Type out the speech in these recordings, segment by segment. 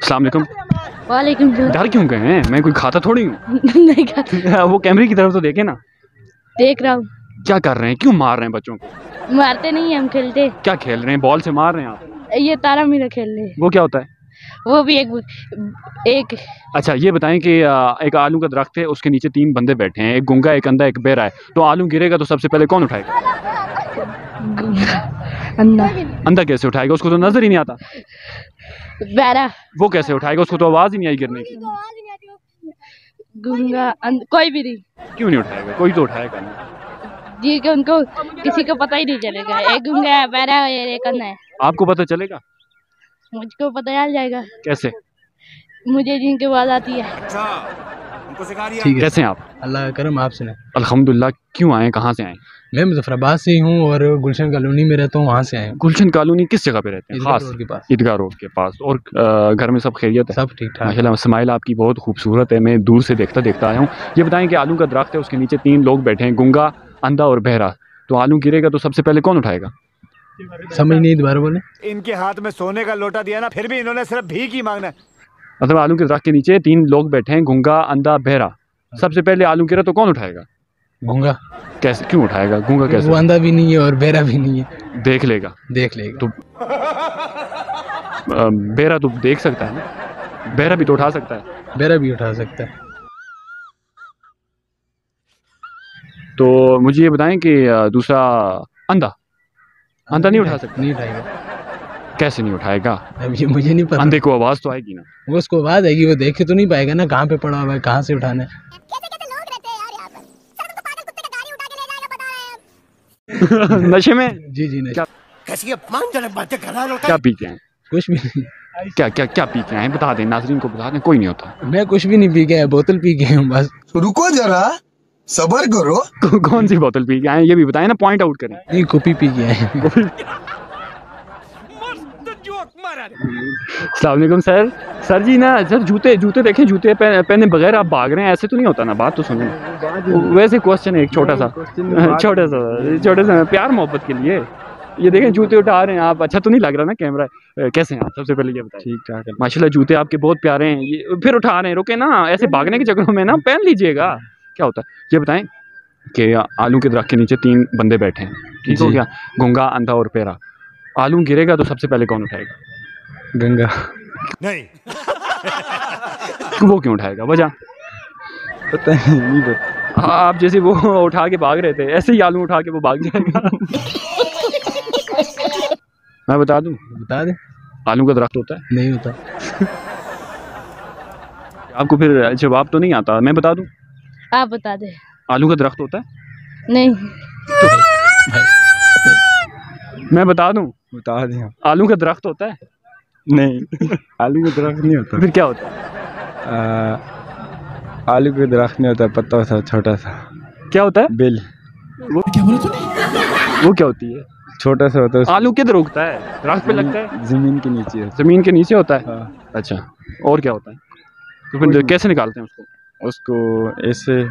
अस्सलाम वालेकुम। वालेकुम सलाम। डर क्यों गए हैं? मैं कोई खाता थोड़ी हूँ। नहीं खाता। वो कैमरे की तरफ तो देखे ना। देख रहा हूँ। क्या कर रहे हैं? क्यों मार रहे हैं बच्चों को? मारते नहीं है, हम खेलते। क्या खेल रहे हैं? बॉल से मार रहे हैं आप? ये तारा मीरा खेल रहे हैं। वो क्या होता है? वो भी एक अच्छा ये बताएं कि एक आलू का दरख्त है, उसके नीचे 3 बंदे बैठे हैं, एक गूंगा, एक अंधा, एक बहरा है। तो आलू गिरेगा तो सबसे पहले कौन उठाएगा? अंधा। अंधा कैसे उठाएगा? उसको तो नजर ही नहीं आता। बहरा। वो कैसे उठाएगा? उसको तो आवाज ही नहीं आई गिरने की। गूंगा कोई भी नहीं। क्यों नहीं उठाएगा? कोई तो उठाएगा नहीं। जी कि उनको किसी को पता ही नहीं चलेगा। एक गूंगा है, बहरा है, एक अंधा है। आपको पता चलेगा? मुझको पता चल जाएगा। कैसे? मुझे जिनकी आवाज आती है। अच्छा, हमको सिखा दिया। ठीक है। कैसे हैं आप? अल्लाह का करम, आप सुने। अल्हम्दुलिल्लाह। क्यों आए? कहाँ से आए? मैं मुजफ्फराबाद से ही हूँ और गुलशन कॉलोनी में रहता हूँ, वहाँ से आए हूँ। गुलशन कॉलोनी किस जगह पे रहते हैं? ईदगाह खास रोड के पास। ईदगाह रोड के पास। और घर में सब खैरियत है? सब ठीक ठाक। माशाल्लाह स्माइल आपकी बहुत खूबसूरत है, मैं दूर से देखता आया हूँ। ये बताएं कि आलू का दरख्त है, उसके नीचे 3 लोग बैठे हैं, गूंगा, अंधा और बहरा। तो आलू गिरेगा तो सबसे पहले कौन उठाएगा? समझ नहीं, दोबारा बोले। इनके हाथ में सोने का लोटा दिया ना, फिर भी इन्होंने सिर्फ भीख ही मांगना है। मतलब आलू के दरख्त के नीचे 3 लोग बैठे हैं, गूंगा, अंधा, बहरा। सबसे पहले आलू गिरा तो कौन उठाएगा? गूंगा। कैसे? क्यों उठाएगा? गूंगा कैसे? वो अंधा भी नहीं है और बहरा भी नहीं है। देख लेगा। देख लेगा तो बहरा तो देख सकता है ना, बहरा भी तो उठा सकता है। बहरा भी उठा सकता है। तो मुझे ये बताएं कि दूसरा अंधा नहीं उठा सकता? नहीं उठाएगा। कैसे नहीं उठाएगा? अब ये मुझे नहीं पता। अंधे को आवाज तो आएगी ना। वो उसको आवाज आएगी, वो देखे तो नहीं पाएगा ना कहाँ पे पड़ा हुआ है, कहाँ से उठाना है। नशे में? जी जी नहीं। क्या कैसी अपमानजनक बातें कर रहा है? क्या पी के हैं? कुछ भी नहीं। क्या पी के हैं? बता दें, नाजरीन को बता दें। कोई नहीं होता। मैं कुछ भी नहीं पी गया, बोतल पी गया हूँ बस। रुको जरा, सबर करो। कौन सी बोतल पी के आए ये भी बताएं ना, पॉइंट आउट करें। नहीं, कॉपी पी गया है। अस्सलाम वालेकुम सर जी ना सर, जूते देखें, जूते पहने बगैर आप भाग रहे हैं, ऐसे तो नहीं होता ना। बात तो सुने। वैसे क्वेश्चन है एक छोटा सा प्यार मोहब्बत के लिए। ये देखें जूते उठा रहे हैं आप, अच्छा तो नहीं लग रहा ना कैमरा? कैसे हैं आप? सबसे पहले ये बताएं। ठीक ठाक है माशाल्लाह, जूते आपके बहुत प्यारे हैं। ये फिर उठा रहे हैं, रुके ना, ऐसे भागने के चक्करों में ना पहन लीजिएगा। क्या होता है ये बताएं कि आलू के दरख्त के नीचे 3 बंदे बैठे हैं, ठीक हो गया, गूंगा, अंधा और बहरा। आलू गिरेगा तो सबसे पहले कौन उठाएगा? गंगा। नहीं। वो क्यों उठाएगा? वजह पता नहीं पता। आप जैसे वो उठा के भाग रहे थे, ऐसे ही आलू उठा के वो भाग जाएगा। मैं बता दूं? बता दे। आलू का दरख्त होता है? नहीं होता। आपको फिर जवाब तो नहीं आता, मैं बता दूं? आप बता दे। आलू का दरख्त होता है? नहीं। मैं बता दूं? बता दे। आलू का दरख्त होता है? नहीं, आलू का दरख्त नहीं होता। फिर क्या होता है? आलू का दरख्त नहीं होता, पत्ता होता है छोटा सा। क्या होता है? बेल। वो क्या होती है? छोटा सा होता है। आलू किधर उगता है? दरख्त पे लगता है? जमीन के नीचे होता जमीन के नीचे होता है? हाँ। अच्छा, और क्या होता है? तो फिर कैसे निकालते हैं उसको? उसको ऐसे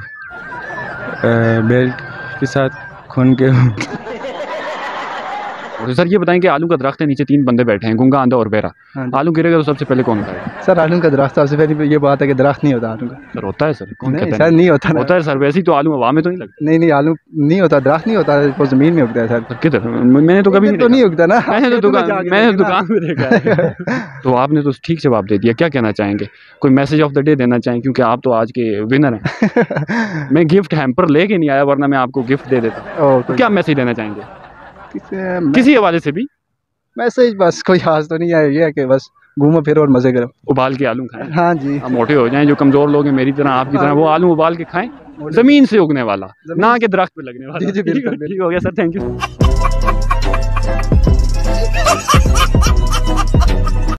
बेल्ट के साथ खून के। और सर ये बताएं कि आलू का दरख्त है, नीचे 3 बंदे बैठे हैं, गूंगा, अंधा और बहरा। हाँ। आलू गिरेगा तो सबसे पहले कौन उठाएगा? सर आलू का दरख्त, सबसे पहले ये बात है कि दरख्त नहीं होता आलू का। सर होता है सर, कौन नहीं कहता सर, है? नहीं होता ना। होता है सर, वैसे ही तो आलू हवा में तो नहीं लगता। नहीं आलू नहीं होता, दरख्त नहीं होता, वो जमीन में उगता है सर। किधर? मैंने तो कभी तो नहीं उगता ना। मैंने तो दुकान में देखा है। तो आपने तो ठीक जवाब दे दिया। क्या कहना चाहेंगे? कोई मैसेज ऑफ द डे देना चाहें, क्योंकि आप तो आज के विनर हैं। मैं गिफ्ट हैम्पर लेके नहीं आया, वरना मैं आपको गिफ्ट दे देता। तो क्या मैसेज देना चाहेंगे किसी हवाले से भी? मैसेज बस कोई खास तो नहीं है, ये है कि बस घूमो फिरो और मजे करो। उबाल के आलू खाएं। हाँ जी। आप मोटे हो जाएं, जो कमजोर लोग हैं मेरी तरह, आपकी तरह, वो आलू उबाल के खाएं, जमीन से उगने वाला, ना कि दरख्त पे लगने वाला। जी, बिल्कुल। ठीक हो गया सर, थैंक यू।